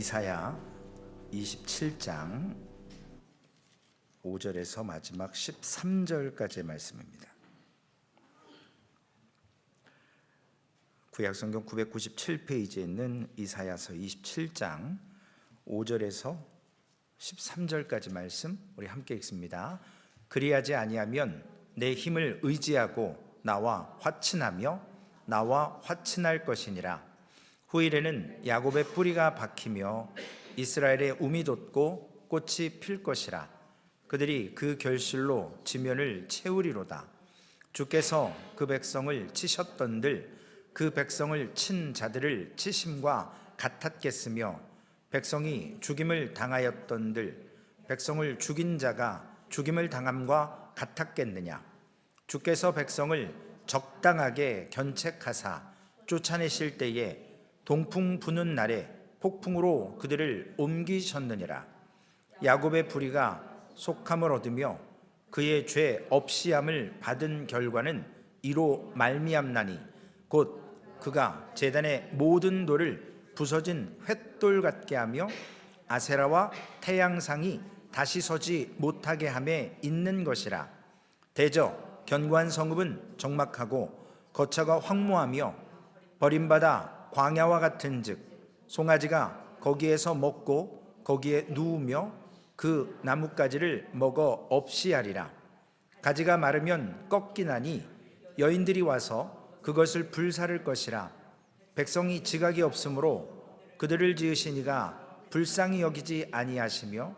이사야 27장 5절에서 마지막 13절까지의 말씀입니다. 구약성경 997페이지에 있는 이사야서 27장 5절에서 13절까지 말씀 우리 함께 읽습니다. 그리하지 아니하면 내 힘을 의지하고 나와 화친하며 나와 화친할 것이니라. 후일에는 야곱의 뿌리가 박히며 이스라엘의 움이 돋고 꽃이 필 것이라. 그들이 그 결실로 지면을 채우리로다. 주께서 그 백성을 치셨던들 그 백성을 친 자들을 치심과 같았겠으며 백성이 죽임을 당하였던들 백성을 죽인 자가 죽임을 당함과 같았겠느냐. 주께서 백성을 적당하게 견책하사 쫓아내실 때에 동풍 부는 날에 폭풍으로 그들을 옮기셨느니라. 야곱의 부리가 속함을 얻으며 그의 죄 없이함을 받은 결과는 이로 말미암나니 곧 그가 제단의 모든 돌을 부서진 횃돌 같게 하며 아세라와 태양상이 다시 서지 못하게 함에 있는 것이라. 대저 견고한 성읍은 적막하고 거처가 황무하며 버림받아 광야와 같은즉 송아지가 거기에서 먹고 거기에 누우며 그 나뭇가지를 먹어 없이 하리라. 가지가 마르면 꺾이나니 여인들이 와서 그것을 불사를 것이라. 백성이 지각이 없으므로 그들을 지으시니가 불쌍히 여기지 아니하시며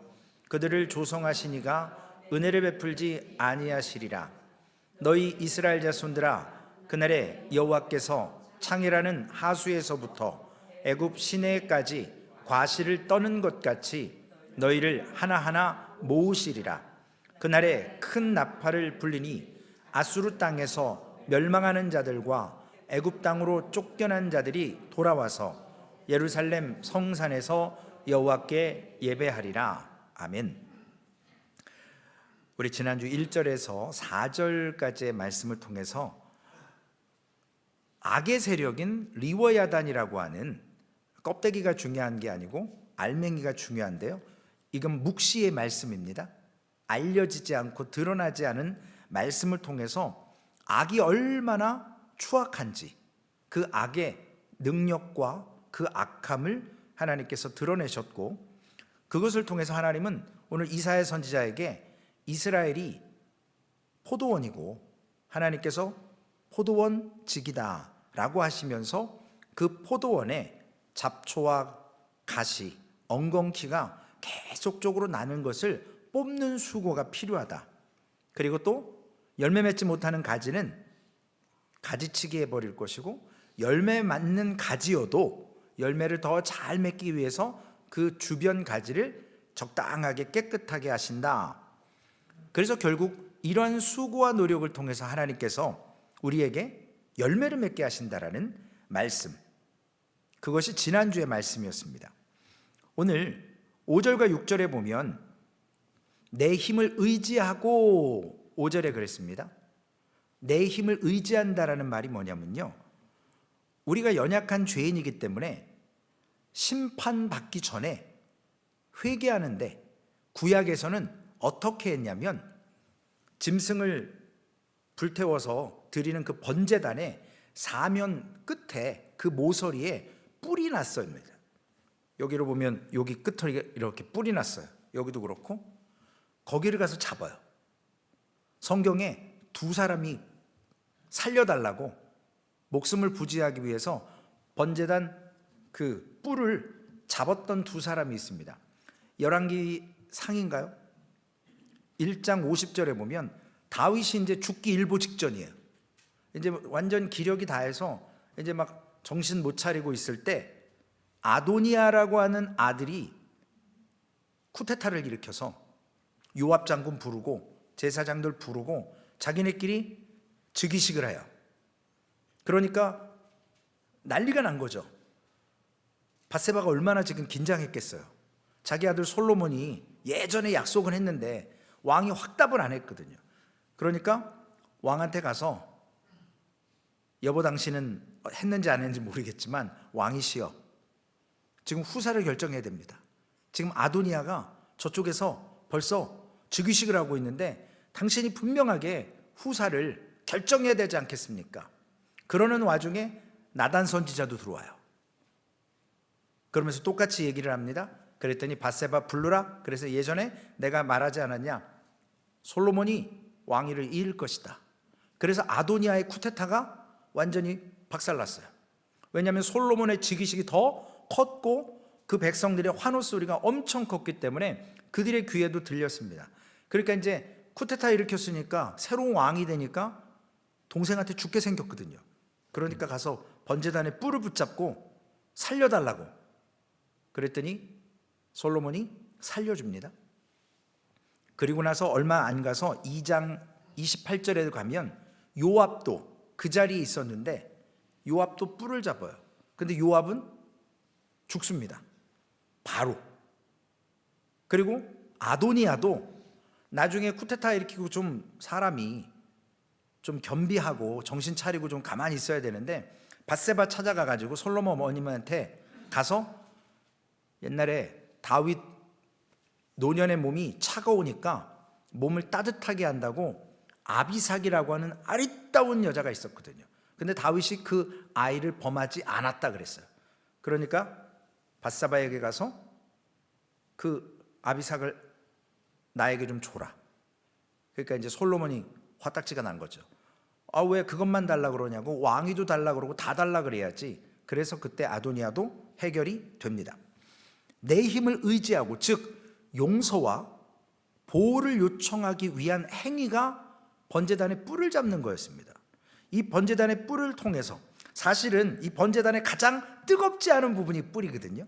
그들을 조성하시니가 은혜를 베풀지 아니하시리라. 너희 이스라엘 자손들아, 그날에 여호와께서 창이라는 하수에서부터 애굽 시내까지 과실을 떠는 것 같이 너희를 하나하나 모으시리라. 그날에 큰 나팔을 불리니 아수르 땅에서 멸망하는 자들과 애굽 땅으로 쫓겨난 자들이 돌아와서 예루살렘 성산에서 여호와께 예배하리라. 아멘. 우리 지난주 1절에서 4절까지의 말씀을 통해서 악의 세력인 리워야단이라고 하는, 껍데기가 중요한 게 아니고 알맹이가 중요한데요, 이건 묵시의 말씀입니다. 알려지지 않고 드러나지 않은 말씀을 통해서 악이 얼마나 추악한지, 그 악의 능력과 그 악함을 하나님께서 드러내셨고, 그것을 통해서 하나님은 오늘 이사야 선지자에게 이스라엘이 포도원이고 하나님께서 포도원 직이다 라고 하시면서 그 포도원에 잡초와 가시, 엉겅퀴가 계속적으로 나는 것을 뽑는 수고가 필요하다. 그리고 또 열매 맺지 못하는 가지는 가지치기 해버릴 것이고, 열매 맺는 가지여도 열매를 더 잘 맺기 위해서 그 주변 가지를 적당하게 깨끗하게 하신다. 그래서 결국 이러한 수고와 노력을 통해서 하나님께서 우리에게 열매를 맺게 하신다라는 말씀, 그것이 지난주의 말씀이었습니다. 오늘 5절과 6절에 보면 내 힘을 의지하고 5절에 그랬습니다. 내 힘을 의지한다라는 말이 뭐냐면요, 우리가 연약한 죄인이기 때문에 심판받기 전에 회개하는데 구약에서는 어떻게 했냐면 짐승을 불태워서 드리는 그 번제단의 사면 끝에 그 모서리에 뿔이 났어요. 여기로 보면 여기 끝에 이렇게 뿔이 났어요. 여기도 그렇고 거기를 가서 잡아요. 성경에 두 사람이 살려달라고 목숨을 부지하기 위해서 번제단 그 뿔을 잡았던 두 사람이 있습니다. 열왕기 상인가요? 1장 50절에 보면 다윗이 이제 죽기 일보 직전이에요. 이제 완전 기력이 다해서 이제 막 정신 못 차리고 있을 때 아도니아라고 하는 아들이 쿠데타를 일으켜서 요압 장군 부르고 제사장들 부르고 자기네끼리 즉위식을 해요. 그러니까 난리가 난 거죠. 밧세바가 얼마나 지금 긴장했겠어요. 자기 아들 솔로몬이 예전에 약속은 했는데 왕이 확답을 안 했거든요. 그러니까 왕한테 가서 여보 당신은 했는지 안 했는지 모르겠지만 왕이시여, 지금 후사를 결정해야 됩니다. 지금 아도니아가 저쪽에서 벌써 즉위식을 하고 있는데 당신이 분명하게 후사를 결정해야 되지 않겠습니까? 그러는 와중에 나단 선지자도 들어와요. 그러면서 똑같이 얘기를 합니다. 그랬더니 밧세바 불러라. 그래서 예전에 내가 말하지 않았냐? 솔로몬이 왕위를 이을 것이다. 그래서 아도니아의 쿠데타가 완전히 박살났어요. 왜냐하면 솔로몬의 즉위식이 더 컸고 그 백성들의 환호 소리가 엄청 컸기 때문에 그들의 귀에도 들렸습니다. 그러니까 이제 쿠데타 일으켰으니까 새로운 왕이 되니까 동생한테 죽게 생겼거든요. 그러니까 가서 번제단에 뿔을 붙잡고 살려달라고 그랬더니 솔로몬이 살려줍니다. 그리고 나서 얼마 안 가서 2장 28절에 가면 요압도 그 자리에 있었는데 요압도 뿔을 잡아요. 근데 요압은 죽습니다. 바로. 그리고 아도니아도 나중에 쿠데타 일으키고 좀 사람이 좀 겸비하고 정신 차리고 좀 가만히 있어야 되는데 밧세바 찾아가 가지고 솔로몬 어머님한테 가서 옛날에 다윗 노년의 몸이 차가우니까 몸을 따뜻하게 한다고 아비삭이라고 하는 아리따운 여자가 있었거든요. 근데 다윗이 그 아이를 범하지 않았다 그랬어요. 그러니까 밧세바에게 가서 그 아비삭을 나에게 좀 줘라. 그러니까 이제 솔로몬이 화딱지가 난 거죠. 아, 왜 그것만 달라 그러냐고, 왕위도 달라 그러고 다 달라 그래야지. 그래서 그때 아도니아도 해결이 됩니다. 내 힘을 의지하고, 즉 용서와 보호를 요청하기 위한 행위가 번제단의 뿔을 잡는 거였습니다. 이 번제단의 뿔을 통해서 사실은 이 번제단의 가장 뜨겁지 않은 부분이 뿔이거든요.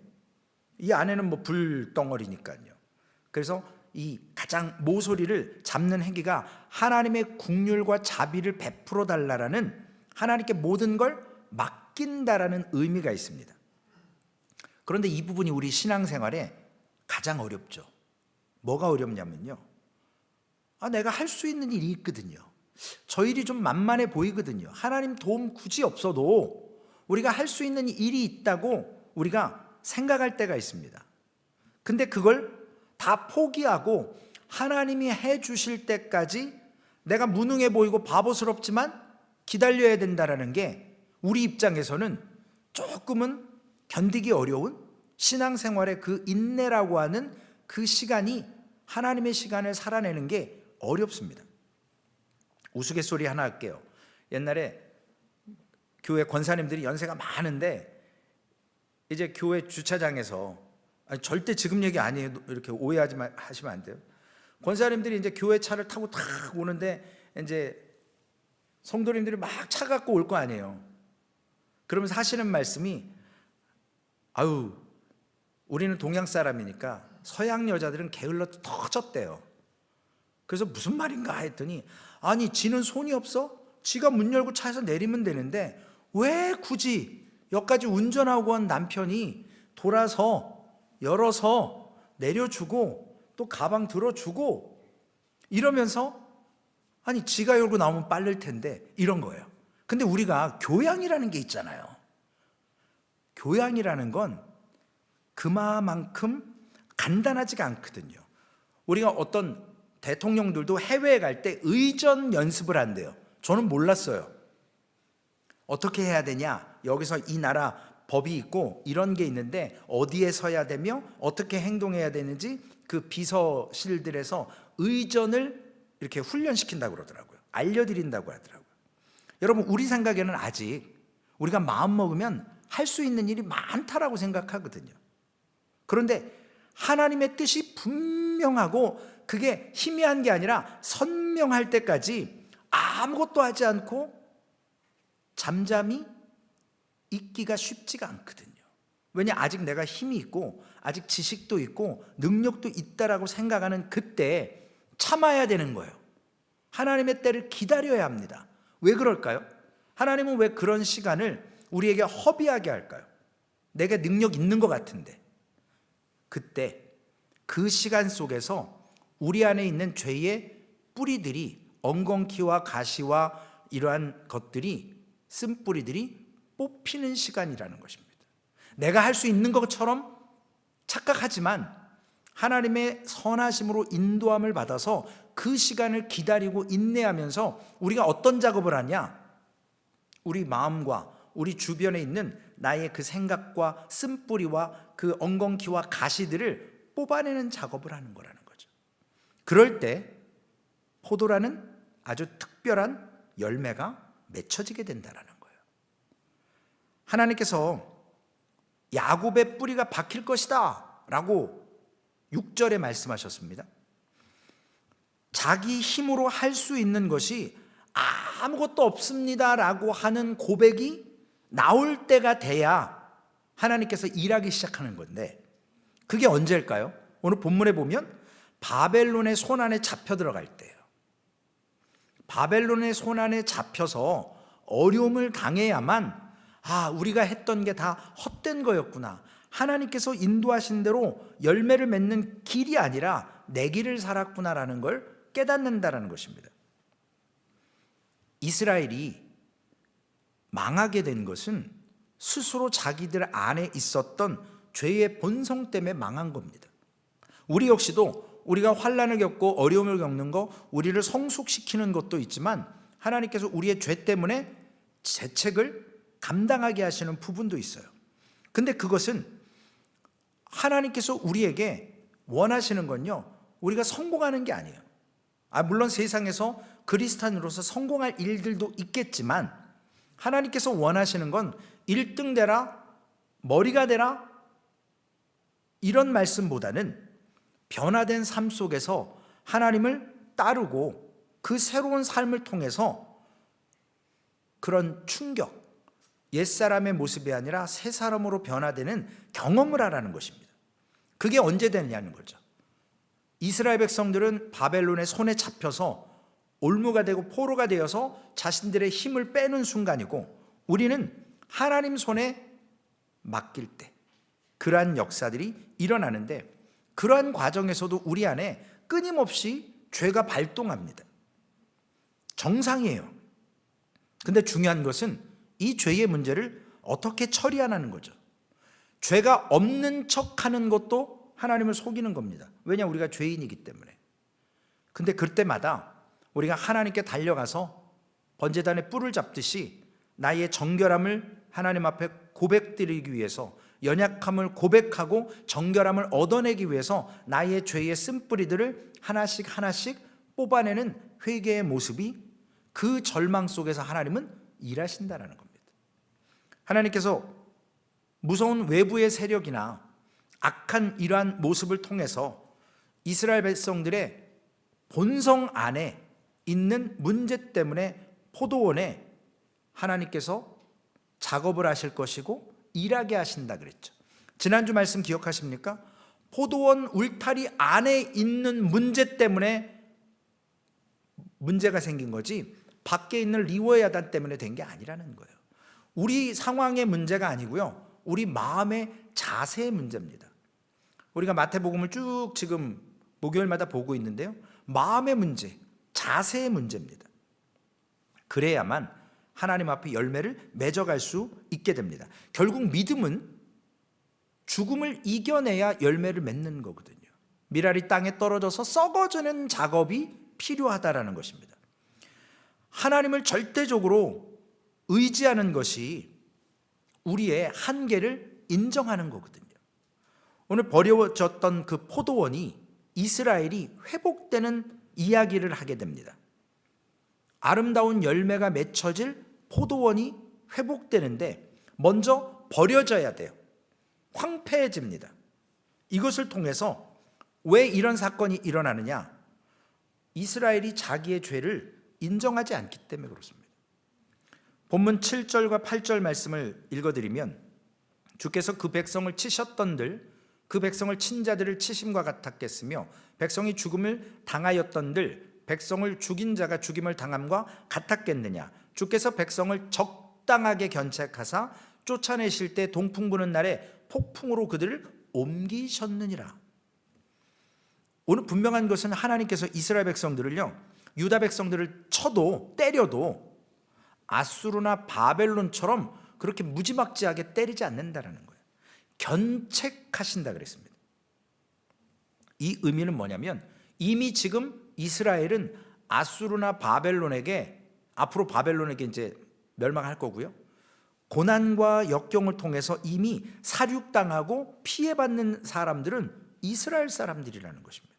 이 안에는 뭐 불덩어리니까요. 그래서 이 가장 모서리를 잡는 행위가 하나님의 긍휼과 자비를 베풀어 달라라는, 하나님께 모든 걸 맡긴다라는 의미가 있습니다. 그런데 이 부분이 우리 신앙생활에 가장 어렵죠. 뭐가 어렵냐면요, 내가 할 수 있는 일이 있거든요. 저 일이 좀 만만해 보이거든요. 하나님 도움 굳이 없어도 우리가 할 수 있는 일이 있다고 우리가 생각할 때가 있습니다. 근데 그걸 다 포기하고 하나님이 해 주실 때까지 내가 무능해 보이고 바보스럽지만 기다려야 된다라는 게 우리 입장에서는 조금은 견디기 어려운 신앙생활의 그 인내라고 하는 그 시간이, 하나님의 시간을 살아내는 게 어렵습니다. 우스갯소리 하나 할게요. 옛날에 교회 권사님들이 연세가 많은데 이제 교회 주차장에서, 절대 지금 얘기 아니에요, 이렇게 오해하시면 안 돼요. 권사님들이 이제 교회 차를 타고 탁 오는데 이제 성도님들이 막 차 갖고 올 거 아니에요. 그러면서 하시는 말씀이, 아유, 우리는 동양 사람이니까 서양 여자들은 게을러 터졌대요. 그래서 무슨 말인가 했더니, 아니 지는 손이 없어? 지가 문 열고 차에서 내리면 되는데 왜 굳이 여기까지 운전하고 온 남편이 돌아서 열어서 내려주고 또 가방 들어주고 이러면서, 아니 지가 열고 나오면 빠를 텐데, 이런 거예요. 근데 우리가 교양이라는 게 있잖아요. 교양이라는 건 그만큼 간단하지가 않거든요. 우리가 어떤 대통령들도 해외에 갈 때 의전 연습을 한대요. 저는 몰랐어요. 어떻게 해야 되냐, 여기서 이 나라 법이 있고 이런 게 있는데 어디에 서야 되며 어떻게 행동해야 되는지 그 비서실들에서 의전을 이렇게 훈련시킨다고 그러더라고요. 알려드린다고 하더라고요. 여러분, 우리 생각에는 아직 우리가 마음 먹으면 할 수 있는 일이 많다라고 생각하거든요. 그런데 하나님의 뜻이 분명하고 그게 희미한 게 아니라 선명할 때까지 아무것도 하지 않고 잠잠히 있기가 쉽지가 않거든요. 왜냐, 아직 내가 힘이 있고 아직 지식도 있고 능력도 있다라고 생각하는 그때 참아야 되는 거예요. 하나님의 때를 기다려야 합니다. 왜 그럴까요? 하나님은 왜 그런 시간을 우리에게 허비하게 할까요? 내가 능력 있는 것 같은데. 그때 그 시간 속에서 우리 안에 있는 죄의 뿌리들이, 엉겅퀴와 가시와 이러한 것들이, 쓴뿌리들이 뽑히는 시간이라는 것입니다. 내가 할 수 있는 것처럼 착각하지만 하나님의 선하심으로 인도함을 받아서 그 시간을 기다리고 인내하면서 우리가 어떤 작업을 하냐? 우리 마음과 우리 주변에 있는 나의 그 생각과 쓴뿌리와 그 엉겅퀴와 가시들을 뽑아내는 작업을 하는 거라는 거죠. 그럴 때 포도라는 아주 특별한 열매가 맺혀지게 된다는 거예요. 하나님께서 야곱의 뿌리가 박힐 것이다 라고 6절에 말씀하셨습니다. 자기 힘으로 할 수 있는 것이 아무것도 없습니다 라고 하는 고백이 나올 때가 돼야 하나님께서 일하기 시작하는 건데, 그게 언제일까요? 오늘 본문에 보면 바벨론의 손안에 잡혀 들어갈 때예요. 바벨론의 손안에 잡혀서 어려움을 당해야만 우리가 했던 게 다 헛된 거였구나, 하나님께서 인도하신 대로 열매를 맺는 길이 아니라 내 길을 살았구나라는 걸 깨닫는다라는 것입니다. 이스라엘이 망하게 된 것은 스스로 자기들 안에 있었던 죄의 본성 때문에 망한 겁니다. 우리 역시도 우리가 환난을 겪고 어려움을 겪는 거, 우리를 성숙시키는 것도 있지만 하나님께서 우리의 죄 때문에 재책을 감당하게 하시는 부분도 있어요. 근데 그것은 하나님께서 우리에게 원하시는 건요, 우리가 성공하는 게 아니에요. 물론 세상에서 그리스도인으로서 성공할 일들도 있겠지만 하나님께서 원하시는 건 1등 되라, 머리가 되라, 이런 말씀보다는 변화된 삶 속에서 하나님을 따르고 그 새로운 삶을 통해서 그런 충격, 옛사람의 모습이 아니라 새 사람으로 변화되는 경험을 하라는 것입니다. 그게 언제 되느냐는 거죠. 이스라엘 백성들은 바벨론의 손에 잡혀서 올무가 되고 포로가 되어서 자신들의 힘을 빼는 순간이고, 우리는 하나님 손에 맡길 때 그러한 역사들이 일어나는데, 그러한 과정에서도 우리 안에 끊임없이 죄가 발동합니다. 정상이에요. 근데 중요한 것은 이 죄의 문제를 어떻게 처리하는 거죠. 죄가 없는 척하는 것도 하나님을 속이는 겁니다. 왜냐, 우리가 죄인이기 때문에. 근데 그때마다 우리가 하나님께 달려가서 번제단에 뿔을 잡듯이 나의 정결함을 하나님 앞에 고백드리기 위해서, 연약함을 고백하고 정결함을 얻어내기 위해서 나의 죄의 쓴뿌리들을 하나씩 하나씩 뽑아내는 회개의 모습이, 그 절망 속에서 하나님은 일하신다는 겁니다. 하나님께서 무서운 외부의 세력이나 악한 이러한 모습을 통해서 이스라엘 백성들의 본성 안에 있는 문제 때문에 포도원에 하나님께서 작업을 하실 것이고 일하게 하신다 그랬죠. 지난주 말씀 기억하십니까? 포도원 울타리 안에 있는 문제 때문에 문제가 생긴 거지 밖에 있는 리워야단 때문에 된 게 아니라는 거예요. 우리 상황의 문제가 아니고요, 우리 마음의 자세의 문제입니다. 우리가 마태복음을 쭉 지금 목요일마다 보고 있는데요, 마음의 문제, 자세의 문제입니다. 그래야만 하나님 앞에 열매를 맺어갈 수 있게 됩니다. 결국 믿음은 죽음을 이겨내야 열매를 맺는 거거든요. 미랄이 땅에 떨어져서 썩어지는 작업이 필요하다라는 것입니다. 하나님을 절대적으로 의지하는 것이 우리의 한계를 인정하는 거거든요. 오늘 버려졌던 그 포도원이, 이스라엘이 회복되는 이야기를 하게 됩니다. 아름다운 열매가 맺혀질 포도원이 회복되는데 먼저 버려져야 돼요. 황폐해집니다. 이것을 통해서 왜 이런 사건이 일어나느냐? 이스라엘이 자기의 죄를 인정하지 않기 때문에 그렇습니다. 본문 7절과 8절 말씀을 읽어드리면, 주께서 그 백성을 치셨던들 그 백성을 친 자들을 치심과 같았겠으며 백성이 죽음을 당하였던들 백성을 죽인 자가 죽임을 당함과 같았겠느냐. 주께서 백성을 적당하게 견책하사 쫓아내실 때 동풍 부는 날에 폭풍으로 그들을 옮기셨느니라. 오늘 분명한 것은 하나님께서 이스라엘 백성들을요, 유다 백성들을 쳐도 때려도 아수르나 바벨론처럼 그렇게 무지막지하게 때리지 않는다는 거예요. 견책하신다 그랬습니다. 이 의미는 뭐냐면 이미 지금 이스라엘은 아수르나 바벨론에게, 앞으로 바벨론에게 이제 멸망할 거고요, 고난과 역경을 통해서 이미 살육당하고 피해받는 사람들은 이스라엘 사람들이라는 것입니다.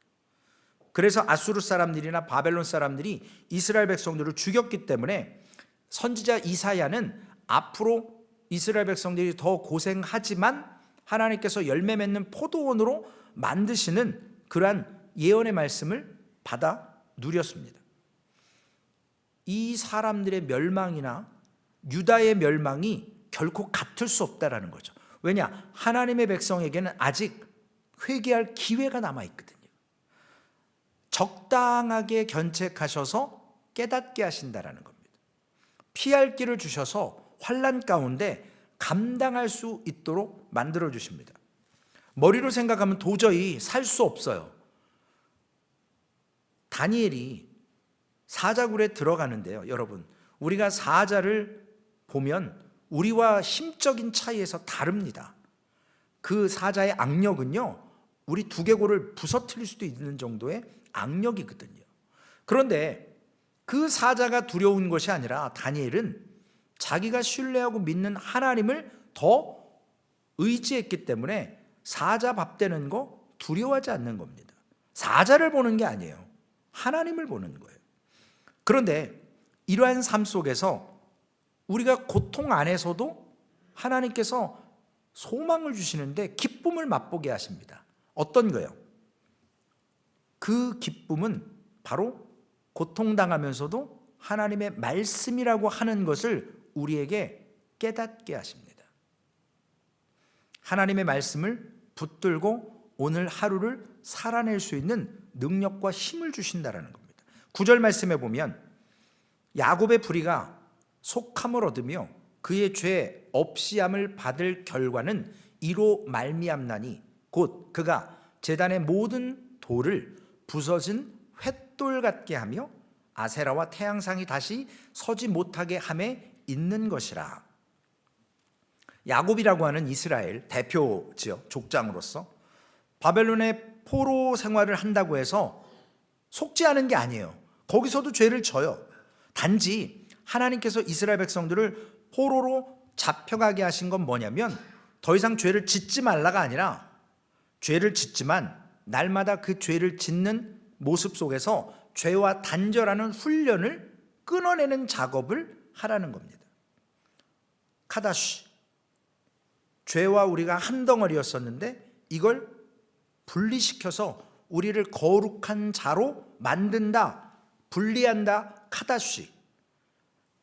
그래서 아수르 사람들이나 바벨론 사람들이 이스라엘 백성들을 죽였기 때문에 선지자 이사야는 앞으로 이스라엘 백성들이 더 고생하지만 하나님께서 열매 맺는 포도원으로 만드시는 그러한 예언의 말씀을 받아 누렸습니다. 이 사람들의 멸망이나 유다의 멸망이 결코 같을 수 없다라는 거죠. 왜냐? 하나님의 백성에게는 아직 회개할 기회가 남아있거든요. 적당하게 견책하셔서 깨닫게 하신다라는 겁니다. 피할 길을 주셔서 환난 가운데 감당할 수 있도록 만들어 주십니다. 머리로 생각하면 도저히 살 수 없어요. 다니엘이 사자굴에 들어가는데요, 여러분, 우리가 사자를 보면 우리와 심적인 차이에서 다릅니다. 그 사자의 악력은요, 우리 두개골을 부서뜨릴 수도 있는 정도의 악력이거든요. 그런데 그 사자가 두려운 것이 아니라 다니엘은 자기가 신뢰하고 믿는 하나님을 더 의지했기 때문에 사자 밥 되는 거 두려워하지 않는 겁니다. 사자를 보는 게 아니에요. 하나님을 보는 거예요. 그런데 이러한 삶 속에서 우리가 고통 안에서도 하나님께서 소망을 주시는데 기쁨을 맛보게 하십니다. 어떤 거예요? 그 기쁨은 바로 고통당하면서도 하나님의 말씀이라고 하는 것을 우리에게 깨닫게 하십니다. 하나님의 말씀을 붙들고 오늘 하루를 살아낼 수 있는 능력과 힘을 주신다라는 겁니다. 9절 말씀에 보면 야곱의 불의가 속함을 얻으며 그의 죄 없이함을 받을 결과는 이로 말미암나니 곧 그가 제단의 모든 돌을 부서진 횃돌 같게 하며 아세라와 태양상이 다시 서지 못하게 함에 있는 것이라. 야곱이라고 하는 이스라엘 대표 지역 족장으로서 바벨론의 포로 생활을 한다고 해서 속지 않은 게 아니에요. 거기서도 죄를 져요. 단지 하나님께서 이스라엘 백성들을 포로로 잡혀가게 하신 건 뭐냐면 더 이상 죄를 짓지 말라가 아니라 죄를 짓지만 날마다 그 죄를 짓는 모습 속에서 죄와 단절하는 훈련을 끊어내는 작업을 하라는 겁니다. 카다시, 죄와 우리가 한 덩어리였었는데 이걸 분리시켜서 우리를 거룩한 자로 만든다, 분리한다. 카다시.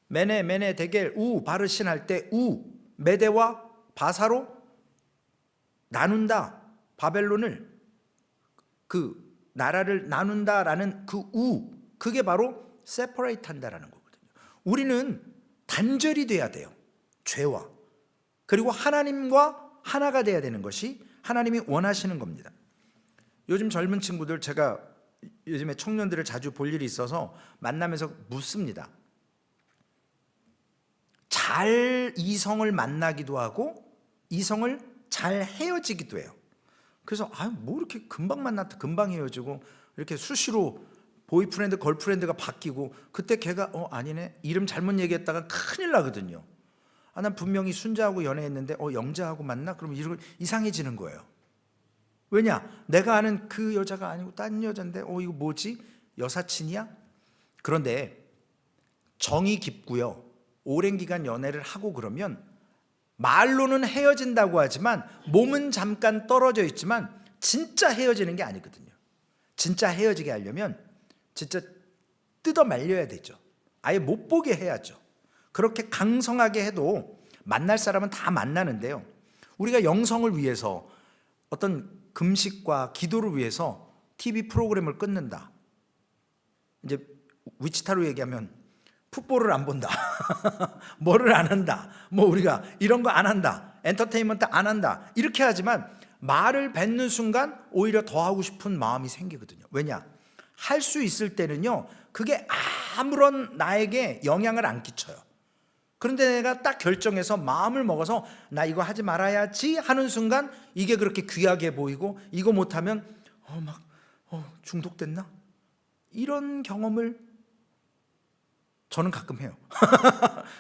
메네 데겔 우 바르신 할 때 우 메대와 바사로 나눈다. 바벨론을, 그 나라를 나눈다라는 그 우, 그게 바로 세퍼레이트 한다라는 거거든요. 우리는 단절이 돼야 돼요. 죄와. 그리고 하나님과 하나가 돼야 되는 것이 하나님이 원하시는 겁니다. 요즘 젊은 친구들, 제가 요즘에 청년들을 자주 볼 일이 있어서 만나면서 묻습니다. 잘 이성을 만나기도 하고 이성을 잘 헤어지기도 해요. 그래서 뭐 이렇게 금방 만났다 금방 헤어지고 이렇게 수시로 보이프렌드 걸프렌드가 바뀌고, 그때 걔가 아니네 이름 잘못 얘기했다가 큰일 나거든요. 난 분명히 순자하고 연애했는데 영자하고 만나? 그러면 이상해지는 거예요. 왜냐? 내가 아는 그 여자가 아니고 딴 여자인데 이거 뭐지? 여사친이야? 그런데 정이 깊고요, 오랜 기간 연애를 하고 그러면 말로는 헤어진다고 하지만 몸은 잠깐 떨어져 있지만 진짜 헤어지는 게 아니거든요. 진짜 헤어지게 하려면 진짜 뜯어 말려야 되죠. 아예 못 보게 해야죠. 그렇게 강성하게 해도 만날 사람은 다 만나는데요, 우리가 영성을 위해서 어떤 금식과 기도를 위해서 TV 프로그램을 끊는다. 이제 위치타로 얘기하면 풋볼을 안 본다. 뭐를 안 한다. 뭐 우리가 이런 거 안 한다. 엔터테인먼트 안 한다. 이렇게 하지만 말을 뱉는 순간 오히려 더 하고 싶은 마음이 생기거든요. 왜냐? 할 수 있을 때는요, 그게 아무런 나에게 영향을 안 끼쳐요. 그런데 내가 딱 결정해서 마음을 먹어서 나 이거 하지 말아야지 하는 순간 이게 그렇게 귀하게 보이고 이거 못하면 중독됐나? 이런 경험을 저는 가끔 해요.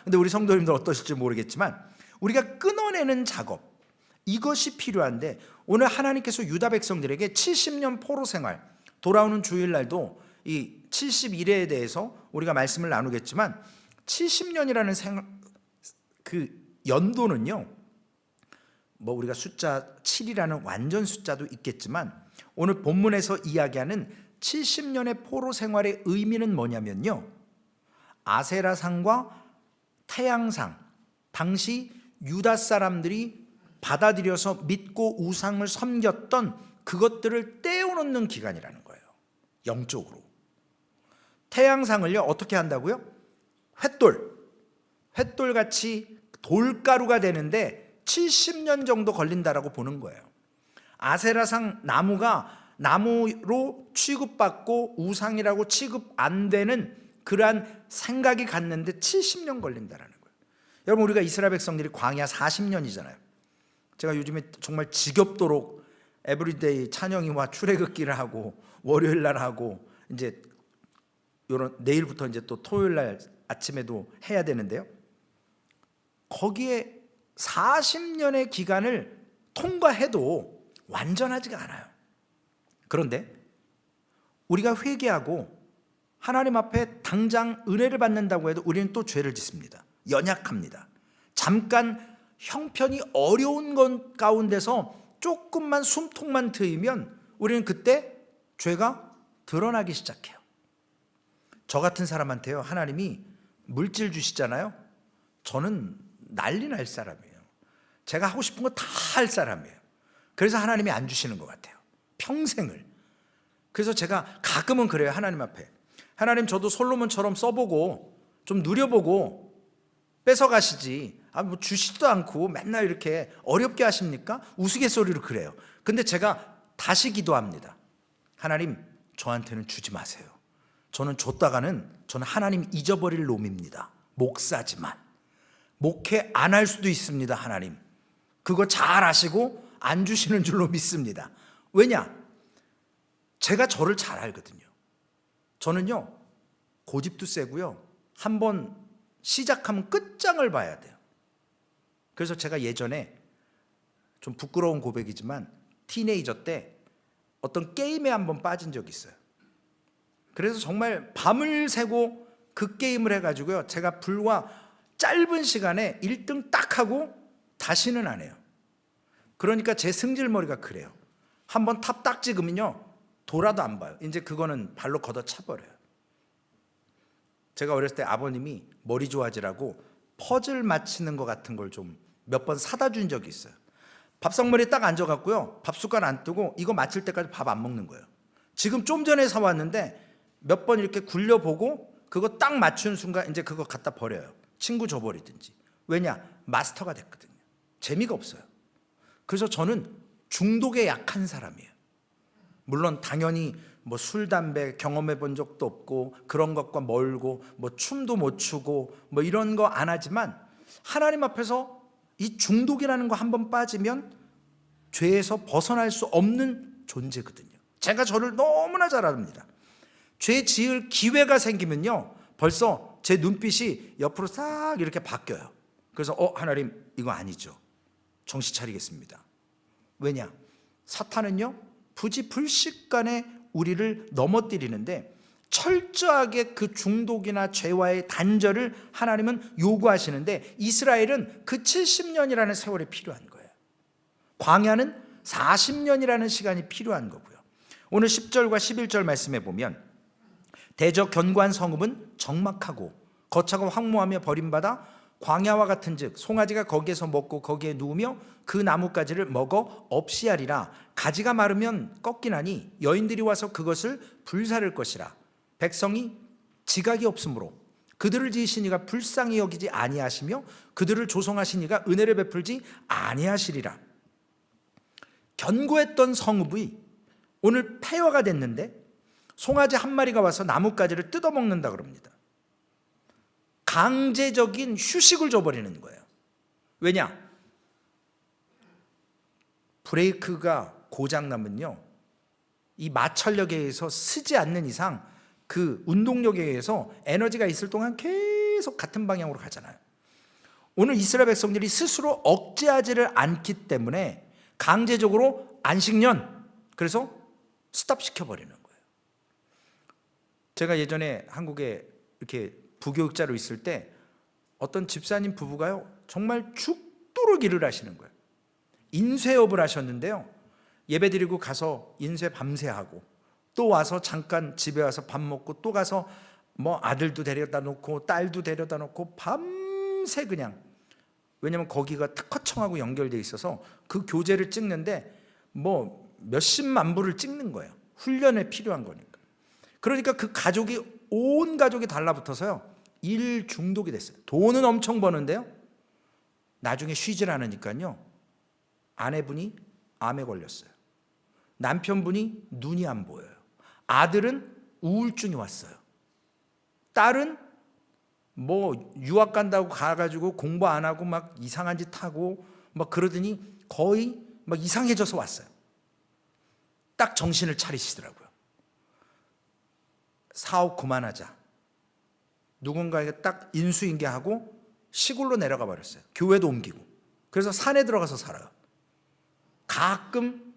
근데 우리 성도님들 어떠실지 모르겠지만 우리가 끊어내는 작업, 이것이 필요한데, 오늘 하나님께서 유다 백성들에게 70년 포로 생활, 돌아오는 주일날도 이 71회에 대해서 우리가 말씀을 나누겠지만 70년이라는 그 연도는요, 우리가 숫자 7이라는 완전 숫자도 있겠지만 오늘 본문에서 이야기하는 70년의 포로 생활의 의미는 뭐냐면요, 아세라상과 태양상, 당시 유다 사람들이 받아들여서 믿고 우상을 섬겼던 그것들을 떼어놓는 기간이라는 거예요. 영적으로. 태양상을요 어떻게 한다고요? 횃돌같이 돌가루가 되는데 70년 정도 걸린다라고 보는 거예요. 아세라상 나무로 취급받고 우상이라고 취급 안 되는 그러한 생각이 갔는데 70년 걸린다라는 거예요. 여러분, 우리가 이스라엘 백성들이 광야 40년이잖아요. 제가 요즘에 정말 지겹도록 에브리데이 찬영이와 출애굽기를 하고 월요일 날 하고 이제 내일부터 이제 또 토요일 날 아침에도 해야 되는데요. 거기에 40년의 기간을 통과해도 완전하지가 않아요. 그런데 우리가 회개하고 하나님 앞에 당장 은혜를 받는다고 해도 우리는 또 죄를 짓습니다. 연약합니다. 잠깐 형편이 어려운 것 가운데서 조금만 숨통만 트이면 우리는 그때 죄가 드러나기 시작해요. 저 같은 사람한테요, 하나님이 물질 주시잖아요. 저는 난리 날 사람이에요. 제가 하고 싶은 거 다 할 사람이에요. 그래서 하나님이 안 주시는 것 같아요, 평생을. 그래서 제가 가끔은 그래요, 하나님 앞에. 하나님, 저도 솔로몬처럼 써보고 좀 누려보고 뺏어가시지, 주시지도 않고 맨날 이렇게 어렵게 하십니까? 우스갯소리로 그래요. 근데 제가 다시 기도합니다. 하나님, 저한테는 주지 마세요. 저는 줬다가는 저는 하나님 잊어버릴 놈입니다. 목사지만 목회 안 할 수도 있습니다. 하나님 그거 잘 아시고 안 주시는 줄로 믿습니다. 왜냐? 제가 저를 잘 알거든요. 저는요 고집도 세고요, 한번 시작하면 끝장을 봐야 돼요. 그래서 제가 예전에 좀 부끄러운 고백이지만 티네이저 때 어떤 게임에 한번 빠진 적이 있어요. 그래서 정말 밤을 새고 그 게임을 해가지고요, 제가 불과 짧은 시간에 1등 딱 하고 다시는 안 해요. 그러니까 제 승질머리가 그래요. 한번 탑 딱 찍으면요 돌아도 안 봐요. 이제 그거는 발로 걷어차버려요. 제가 어렸을 때 아버님이 머리 좋아지라고 퍼즐 맞히는 것 같은 걸 좀 몇 번 사다 준 적이 있어요. 밥상머리에 딱 앉아갖고요, 밥 숟갈 안 뜨고 이거 맞힐 때까지 밥 안 먹는 거예요. 지금 좀 전에 사왔는데 몇 번 이렇게 굴려보고 그거 딱 맞춘 순간 이제 그거 갖다 버려요. 친구 줘버리든지. 왜냐? 마스터가 됐거든요. 재미가 없어요. 그래서 저는 중독에 약한 사람이에요. 물론 당연히 술, 담배 경험해 본 적도 없고 그런 것과 멀고 춤도 못 추고 이런 거 안 하지만 하나님 앞에서 이 중독이라는 거 한번 빠지면 죄에서 벗어날 수 없는 존재거든요. 제가 저를 너무나 잘 압니다. 죄 지을 기회가 생기면요 벌써 제 눈빛이 옆으로 싹 이렇게 바뀌어요. 그래서 하나님 이거 아니죠. 정신 차리겠습니다. 왜냐? 사탄은요 부지불식간에 우리를 넘어뜨리는데 철저하게 그 중독이나 죄와의 단절을 하나님은 요구하시는데 이스라엘은 그 70년이라는 세월이 필요한 거예요. 광야는 40년이라는 시간이 필요한 거고요. 오늘 10절과 11절 말씀에 보면 대적 견고한 성읍은 적막하고 거차고 황무하며 버림받아 광야와 같은즉 송아지가 거기에서 먹고 거기에 누우며 그 나뭇가지를 먹어 없이 하리라. 가지가 마르면 꺾이나니 여인들이 와서 그것을 불사를 것이라. 백성이 지각이 없으므로 그들을 지으신 이가 불쌍히 여기지 아니하시며 그들을 조성하신 이가 은혜를 베풀지 아니하시리라. 견고했던 성읍이 오늘 폐허가 됐는데 송아지 한 마리가 와서 나뭇가지를 뜯어먹는다 그럽니다. 강제적인 휴식을 줘버리는 거예요. 왜냐? 브레이크가 고장나면요, 이 마찰력에 의해서 쓰지 않는 이상 그 운동력에 의해서 에너지가 있을 동안 계속 같은 방향으로 가잖아요. 오늘 이스라엘 백성들이 스스로 억제하지를 않기 때문에 강제적으로 안식년, 그래서 스탑시켜버리는 거예요. 제가 예전에 한국에 이렇게 부교육자로 있을 때 어떤 집사님 부부가요, 정말 죽도록 일을 하시는 거예요. 인쇄업을 하셨는데요, 예배 드리고 가서 인쇄 밤새 하고 또 와서 잠깐 집에 와서 밥 먹고 또 가서 뭐 아들도 데려다 놓고 딸도 데려다 놓고 밤새 그냥, 왜냐면 거기가 특허청하고 연결돼 있어서 그 교재를 찍는데 뭐 몇십만 부를 찍는 거예요. 훈련에 필요한 거니까. 그러니까 그 가족이, 온 가족이 달라붙어서요, 일 중독이 됐어요. 돈은 엄청 버는데요, 나중에 쉬질 않으니까요, 아내분이 암에 걸렸어요. 남편분이 눈이 안 보여요. 아들은 우울증이 왔어요. 딸은 뭐 유학 간다고 가가지고 공부 안 하고 막 이상한 짓 하고 막 그러더니 거의 막 이상해져서 왔어요. 딱 정신을 차리시더라고요. 사업 그만하자. 누군가에게 딱 인수인계하고 시골로 내려가 버렸어요. 교회도 옮기고. 그래서 산에 들어가서 살아요. 가끔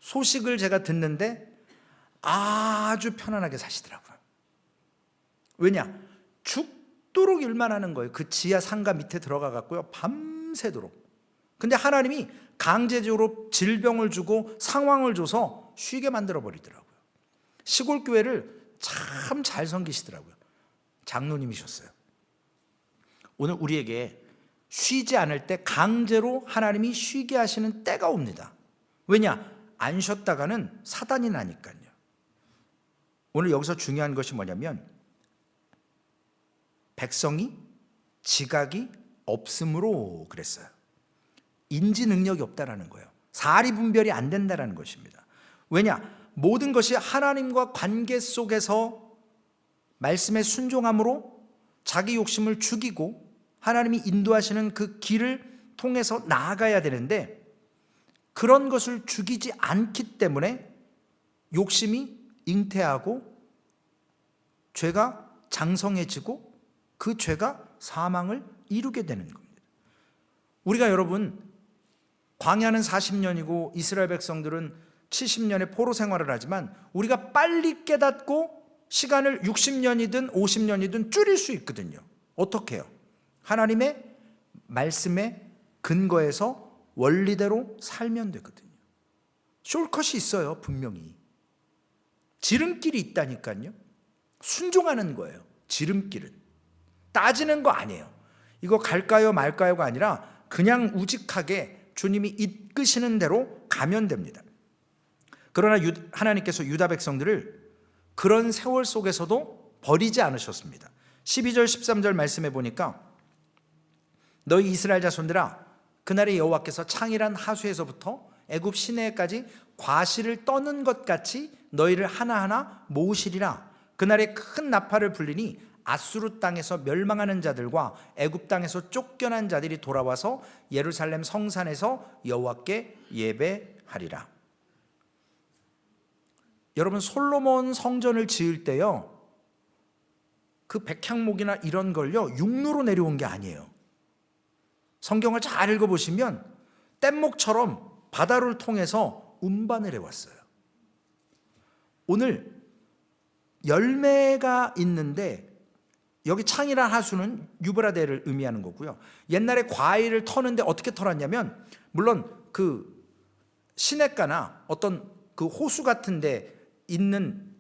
소식을 제가 듣는데 아주 편안하게 사시더라고요. 왜냐? 죽도록 일만 하는 거예요. 그 지하 상가 밑에 들어가 갖고요, 밤새도록. 근데 하나님이 강제적으로 질병을 주고 상황을 줘서 쉬게 만들어 버리더라고요. 시골 교회를 참 잘 섬기시더라고요. 장로님이셨어요. 오늘 우리에게 쉬지 않을 때 강제로 하나님이 쉬게 하시는 때가 옵니다. 왜냐? 안 쉬었다가는 사단이 나니까요. 오늘 여기서 중요한 것이 뭐냐면, 백성이 지각이 없으므로 그랬어요. 인지 능력이 없다라는 거예요. 사리 분별이 안 된다라는 것입니다. 왜냐? 모든 것이 하나님과 관계 속에서 말씀에 순종함으로 자기 욕심을 죽이고 하나님이 인도하시는 그 길을 통해서 나아가야 되는데, 그런 것을 죽이지 않기 때문에 욕심이 잉태하고 죄가 장성해지고 그 죄가 사망을 이루게 되는 겁니다. 우리가 여러분, 광야는 40년이고 이스라엘 백성들은 70년의 포로 생활을 하지만 우리가 빨리 깨닫고 시간을 60년이든 50년이든 줄일 수 있거든요. 어떻게 해요? 하나님의 말씀에 근거해서 원리대로 살면 되거든요. 숄컷이 있어요, 분명히. 지름길이 있다니까요. 순종하는 거예요, 지름길은. 따지는 거 아니에요. 이거 갈까요 말까요가 아니라 그냥 우직하게 주님이 이끄시는 대로 가면 됩니다. 그러나 하나님께서 유다 백성들을 그런 세월 속에서도 버리지 않으셨습니다. 12절 13절 말씀해 보니까, 너희 이스라엘 자손들아, 그날에 여호와께서 창이란 하수에서부터 애굽 시내까지 과실을 떠는 것 같이 너희를 하나하나 모으시리라. 그날에 큰 나팔을 불리니 아수르 땅에서 멸망하는 자들과 애굽 땅에서 쫓겨난 자들이 돌아와서 예루살렘 성산에서 여호와께 예배하리라. 여러분, 솔로몬 성전을 지을 때요, 그 백향목이나 이런 걸요 육로로 내려온 게 아니에요. 성경을 잘 읽어보시면 뗏목처럼 바다를 통해서 운반을 해왔어요. 오늘 열매가 있는데, 여기 창이란 하수는 유브라데를 의미하는 거고요. 옛날에 과일을 터는데 어떻게 털었냐면, 물론 그 시냇가나 어떤 그 호수 같은 데 있는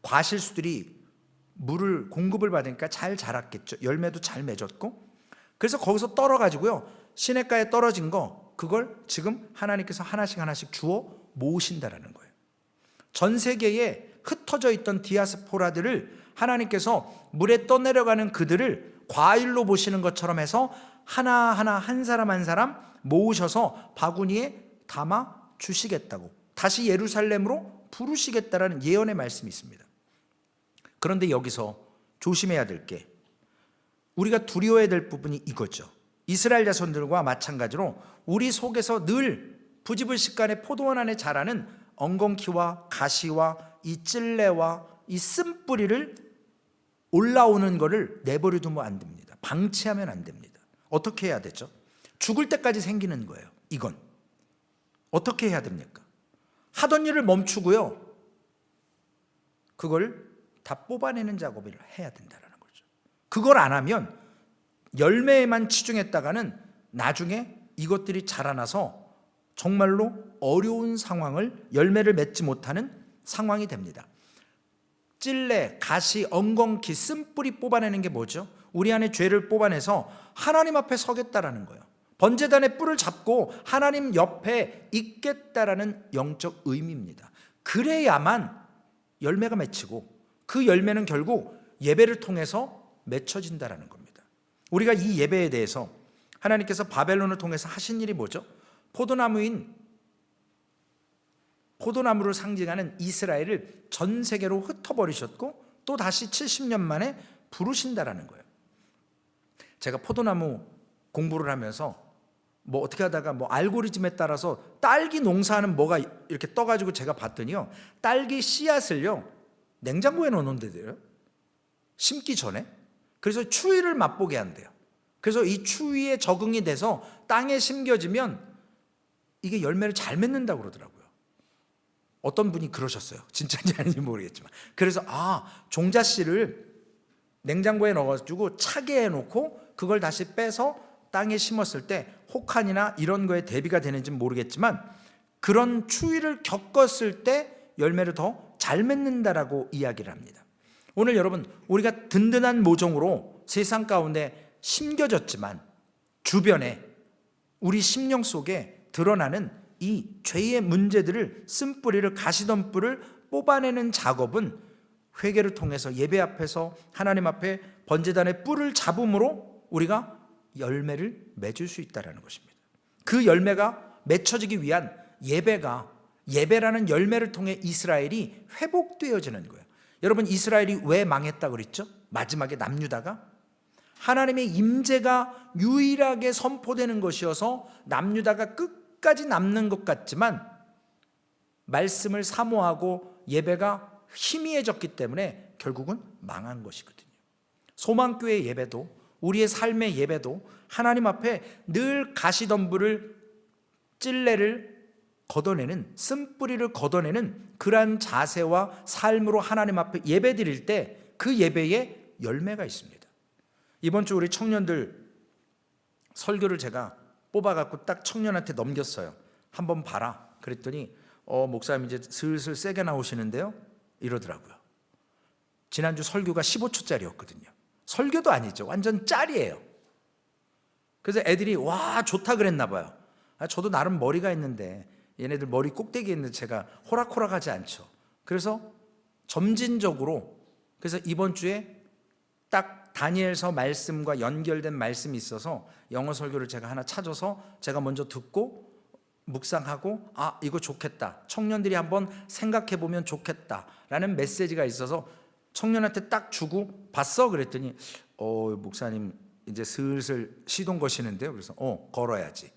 과실수들이 물을 공급을 받으니까 잘 자랐겠죠. 열매도 잘 맺었고. 그래서 거기서 떨어가지고요, 시냇가에 떨어진 거, 그걸 지금 하나님께서 하나씩 하나씩 주워 모으신다라는 거예요. 전 세계에 흩어져 있던 디아스포라들을 하나님께서 물에 떠내려가는 그들을 과일로 보시는 것처럼 해서 하나하나 한 사람 한 사람 모으셔서 바구니에 담아 주시겠다고, 다시 예루살렘으로 부르시겠다라는 예언의 말씀이 있습니다. 그런데 여기서 조심해야 될 게, 우리가 두려워해야 될 부분이 이거죠. 이스라엘 자손들과 마찬가지로 우리 속에서 늘 부지불식간에 포도원 안에 자라는 엉겅퀴와 가시와 이 찔레와 이 쓴뿌리를 올라오는 것을 내버려 두면 안 됩니다. 방치하면 안 됩니다. 어떻게 해야 되죠? 죽을 때까지 생기는 거예요. 이건 어떻게 해야 됩니까? 하던 일을 멈추고요, 그걸 다 뽑아내는 작업을 해야 된다는 거죠. 그걸 안 하면 열매에만 치중했다가는 나중에 이것들이 자라나서 정말로 어려운 상황을, 열매를 맺지 못하는 상황이 됩니다. 찔레, 가시, 엉겅퀴, 쓴뿌리 뽑아내는 게 뭐죠? 우리 안에 죄를 뽑아내서 하나님 앞에 서겠다라는 거예요. 번제단의 뿔을 잡고 하나님 옆에 있겠다라는 영적 의미입니다. 그래야만 열매가 맺히고 그 열매는 결국 예배를 통해서 맺혀진다라는 겁니다. 우리가 이 예배에 대해서 하나님께서 바벨론을 통해서 하신 일이 뭐죠? 포도나무를 상징하는 이스라엘을 전 세계로 흩어버리셨고 또 다시 70년 만에 부르신다라는 거예요. 제가 포도나무 공부를 하면서 어떻게 하다가 알고리즘에 따라서 딸기 농사하는 뭐가 이렇게 떠가지고 제가 봤더니요, 딸기 씨앗을요 냉장고에 넣어놓는데요, 심기 전에. 그래서 추위를 맛보게 한대요. 그래서 이 추위에 적응이 돼서 땅에 심겨지면 이게 열매를 잘 맺는다고 그러더라고요. 어떤 분이 그러셨어요. 진짜인지 아닌지 모르겠지만. 그래서 종자씨를 냉장고에 넣어가지고 차게 해놓고 그걸 다시 빼서 땅에 심었을 때 혹한이나 이런 거에 대비가 되는지는 모르겠지만 그런 추위를 겪었을 때 열매를 더 잘 맺는다라고 이야기를 합니다. 오늘 여러분, 우리가 든든한 모종으로 세상 가운데 심겨졌지만 주변에 우리 심령 속에 드러나는 이 죄의 문제들을, 쓴뿌리를, 가시덤불을 뽑아내는 작업은 회개를 통해서 예배 앞에서 하나님 앞에 번제단의 뿔을 잡음으로 우리가 열매를 맺을 수 있다는 것입니다. 그 열매가 맺혀지기 위한 예배라는 열매를 통해 이스라엘이 회복되어지는 거예요. 여러분, 이스라엘이 왜 망했다고 그랬죠? 마지막에 남유다가 하나님의 임재가 유일하게 선포되는 것이어서 남유다가 끝까지 남는 것 같지만 말씀을 사모하고 예배가 희미해졌기 때문에 결국은 망한 것이거든요. 소망교회 예배도, 우리의 삶의 예배도 하나님 앞에 늘 가시덤불을, 찔레를 걷어내는, 쓴뿌리를 걷어내는 그러한 자세와 삶으로 하나님 앞에 예배 드릴 때 그 예배에 열매가 있습니다. 이번 주 우리 청년들 설교를 제가 뽑아갖고 딱 청년한테 넘겼어요. 한번 봐라. 그랬더니 목사님 이제 슬슬 세게 나오시는데요, 이러더라고요. 지난주 설교가 15초짜리였거든요. 설교도 아니죠. 완전 짤이에요. 그래서 애들이 와 좋다 그랬나 봐요. 저도 나름 머리가 있는데 얘네들 머리 꼭대기에 있는데 제가 호락호락하지 않죠. 그래서 점진적으로, 그래서 이번 주에 딱 다니엘서 말씀과 연결된 말씀이 있어서 영어 설교를 제가 하나 찾아서 제가 먼저 듣고 묵상하고 이거 좋겠다, 청년들이 한번 생각해 보면 좋겠다라는 메시지가 있어서 청년한테 딱 주고 봤어. 그랬더니 목사님 이제 슬슬 시동 거시는데요. 그래서 걸어야지.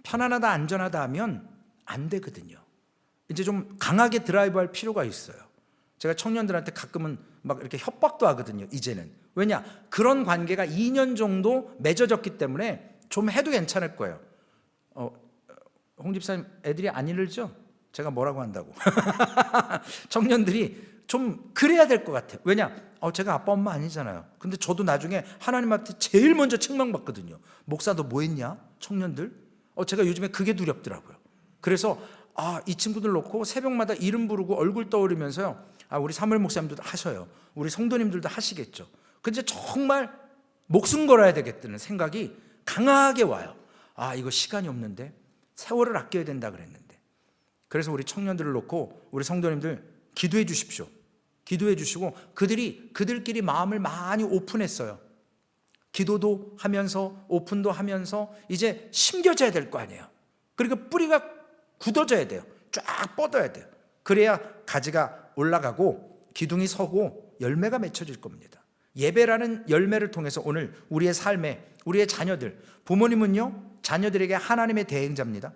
편안하다 안전하다 하면 안 되거든요. 이제 좀 강하게 드라이브할 필요가 있어요. 제가 청년들한테 가끔은 막 이렇게 협박도 하거든요. 이제는. 왜냐? 그런 관계가 2년 정도 맺어졌기 때문에 좀 해도 괜찮을 거예요. 홍 집사님, 애들이 안 이르죠? 제가 뭐라고 한다고. 청년들이 좀 그래야 될 것 같아요. 왜냐? 제가 아빠 엄마 아니잖아요. 근데 저도 나중에 하나님한테 제일 먼저 책망받거든요. 목사도 뭐 했냐? 청년들? 제가 요즘에 그게 두렵더라고요. 그래서 이 친구들 놓고 새벽마다 이름 부르고 얼굴 떠오르면서요, 우리 사무엘 목사님도 하셔요. 우리 성도님들도 하시겠죠. 근데 정말 목숨 걸어야 되겠다는 생각이 강하게 와요. 이거 시간이 없는데, 세월을 아껴야 된다 그랬는데. 그래서 우리 청년들을 놓고 우리 성도님들 기도해 주십시오. 기도해 주시고 그들끼리 마음을 많이 오픈했어요. 기도도 하면서 오픈도 하면서 이제 심겨져야 될 거 아니에요. 그리고 뿌리가 굳어져야 돼요. 쫙 뻗어야 돼요. 그래야 가지가 올라가고 기둥이 서고 열매가 맺혀질 겁니다. 예배라는 열매를 통해서 오늘 우리의 삶에 우리의 자녀들, 부모님은요 자녀들에게 하나님의 대행자입니다.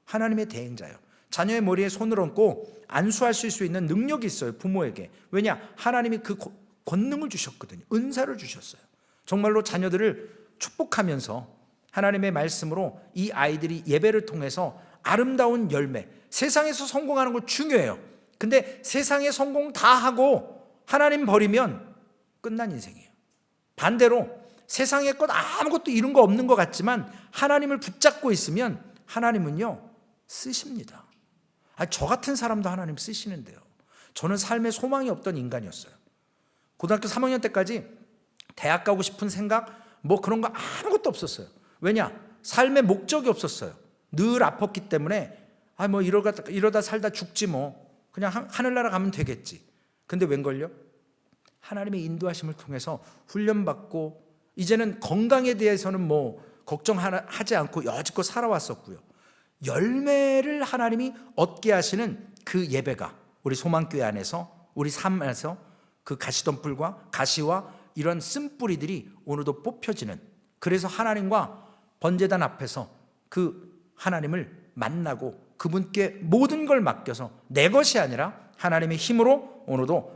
하나님의 대행자예요. 자녀의 머리에 손을 얹고 안수할 수 있는 능력이 있어요, 부모에게. 왜냐? 하나님이 그 권능을 주셨거든요. 은사를 주셨어요. 정말로 자녀들을 축복하면서 하나님의 말씀으로 이 아이들이 예배를 통해서 아름다운 열매, 세상에서 성공하는 거 중요해요. 근데 세상에 성공 다 하고 하나님 버리면 끝난 인생이에요. 반대로 세상의 것 아무것도 이룬 거 없는 것 같지만 하나님을 붙잡고 있으면 하나님은요 쓰십니다. 저 같은 사람도 하나님 쓰시는데요. 저는 삶에 소망이 없던 인간이었어요. 고등학교 3학년 때까지 대학 가고 싶은 생각 뭐 그런 거 아무것도 없었어요. 왜냐? 삶의 목적이 없었어요. 늘 아팠기 때문에 뭐 이러다 살다 죽지 뭐 그냥 하늘나라 가면 되겠지. 근데 웬걸요? 하나님의 인도하심을 통해서 훈련받고 이제는 건강에 대해서는 뭐 걱정하지 않고 여지껏 살아왔었고요. 열매를 하나님이 얻게 하시는 그 예배가 우리 소망교회 안에서 우리 삶 안에서 그 가시덤불과 가시와 이런 쓴뿌리들이 오늘도 뽑혀지는, 그래서 하나님과 번제단 앞에서 그 하나님을 만나고 그분께 모든 걸 맡겨서 내 것이 아니라 하나님의 힘으로 오늘도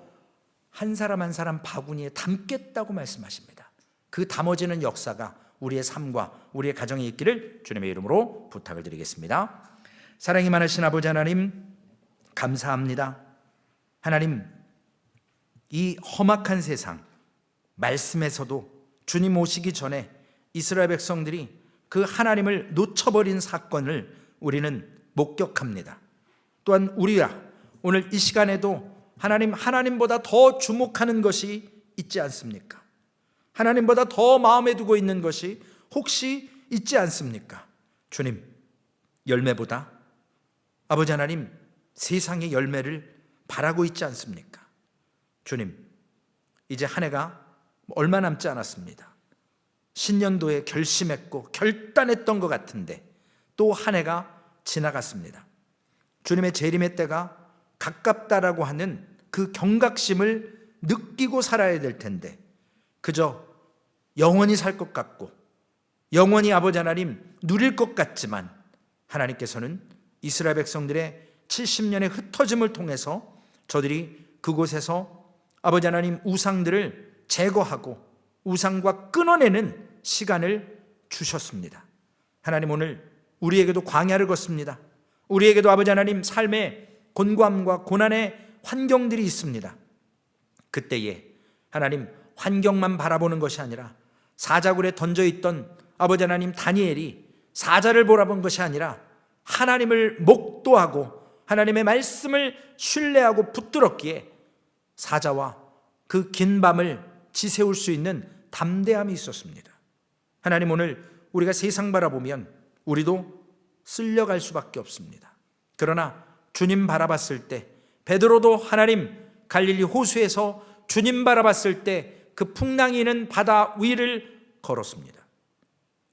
한 사람 한 사람 바구니에 담겠다고 말씀하십니다. 그 담아지는 역사가 우리의 삶과 우리의 가정에 있기를 주님의 이름으로 부탁을 드리겠습니다. 사랑이 많으신 아버지 하나님, 감사합니다. 하나님, 이 험악한 세상 말씀에서도 주님 오시기 전에 이스라엘 백성들이 그 하나님을 놓쳐버린 사건을 우리는 목격합니다. 또한 우리가 오늘 이 시간에도 하나님보다 더 주목하는 것이 있지 않습니까? 하나님보다 더 마음에 두고 있는 것이 혹시 있지 않습니까? 주님, 열매보다 아버지 하나님 세상의 열매를 바라고 있지 않습니까? 주님, 이제 한 해가 얼마 남지 않았습니다. 신년도에 결심했고 결단했던 것 같은데 또 한 해가 지나갔습니다. 주님의 재림의 때가 가깝다라고 하는 그 경각심을 느끼고 살아야 될 텐데 그저 영원히 살 것 같고 영원히 아버지 하나님 누릴 것 같지만 하나님께서는 이스라엘 백성들의 70년의 흩어짐을 통해서 저들이 그곳에서 아버지 하나님 우상들을 제거하고 우상과 끊어내는 시간을 주셨습니다. 하나님, 오늘 우리에게도 광야를 걷습니다. 우리에게도 아버지 하나님 삶의 곤고함과 고난의 환경들이 있습니다. 그때에 하나님 환경만 바라보는 것이 아니라 사자굴에 던져있던 아버지 하나님 다니엘이 사자를 바라본 것이 아니라 하나님을 목도하고 하나님의 말씀을 신뢰하고 붙들었기에 사자와 그 긴 밤을 지새울 수 있는 담대함이 있었습니다. 하나님, 오늘 우리가 세상 바라보면 우리도 쓸려갈 수밖에 없습니다. 그러나 주님 바라봤을 때 베드로도 하나님 갈릴리 호수에서 주님 바라봤을 때 그 풍랑이는 바다 위를 걸었습니다.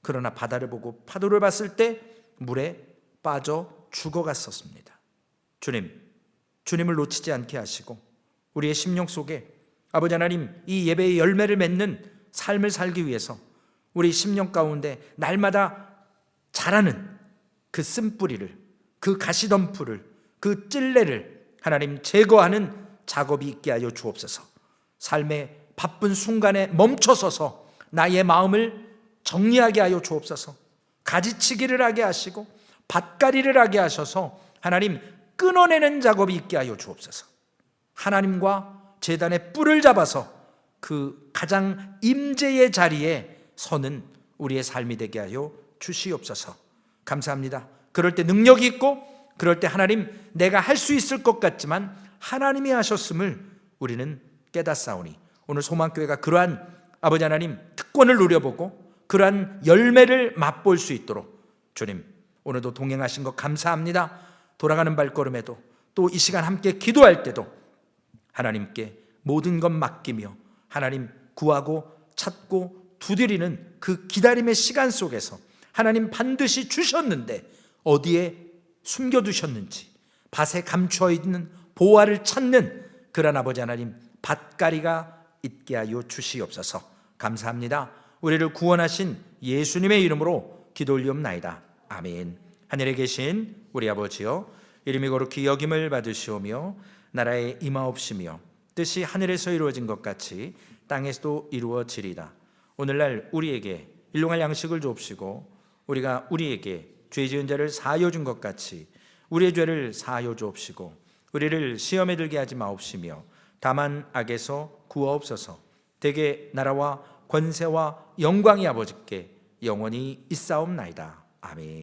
그러나 바다를 보고 파도를 봤을 때 물에 빠져 죽어갔었습니다. 주님을 놓치지 않게 하시고 우리의 심령 속에 아버지 하나님 이 예배의 열매를 맺는 삶을 살기 위해서 우리 심령 가운데 날마다 자라는 그 쓴뿌리를, 그 가시덤불을, 그 찔레를 하나님 제거하는 작업이 있게 하여 주옵소서. 삶의 바쁜 순간에 멈춰서서 나의 마음을 정리하게 하여 주옵소서. 가지치기를 하게 하시고 밭갈이를 하게 하셔서 하나님 끊어내는 작업이 있게 하여 주옵소서. 하나님과 제단의 뿔을 잡아서 그 가장 임재의 자리에 서는 우리의 삶이 되게 하여 주시옵소서. 감사합니다. 그럴 때 능력이 있고 그럴 때 하나님 내가 할 수 있을 것 같지만 하나님이 하셨음을 우리는 깨닫사오니 오늘 소망교회가 그러한 아버지 하나님 특권을 누려보고 그러한 열매를 맛볼 수 있도록 주님 오늘도 동행하신 것 감사합니다. 돌아가는 발걸음에도 또 이 시간 함께 기도할 때도 하나님께 모든 것 맡기며 하나님 구하고 찾고 두드리는 그 기다림의 시간 속에서 하나님 반드시 주셨는데 어디에 숨겨두셨는지 밭에 감추어 있는 보화를 찾는 그런 아버지 하나님 밭갈이가 있게 하여 주시옵소서. 감사합니다. 우리를 구원하신 예수님의 이름으로 기도 올리옵나이다. 아멘. 하늘에 계신 우리 아버지여, 이름이 거룩히 여김을 받으시오며 나라에 임하옵시며 뜻이 하늘에서 이루어진 것 같이 땅에서도 이루어지리다. 오늘날 우리에게 일용할 양식을 주옵시고 우리가 우리에게 죄 지은 자를 사하여 준 것 같이 우리의 죄를 사하여 주옵시고 우리를 시험에 들게 하지 마옵시며 다만 악에서 구하옵소서. 대개 나라와 권세와 영광이 아버지께 영원히 있사옵나이다. 아멘.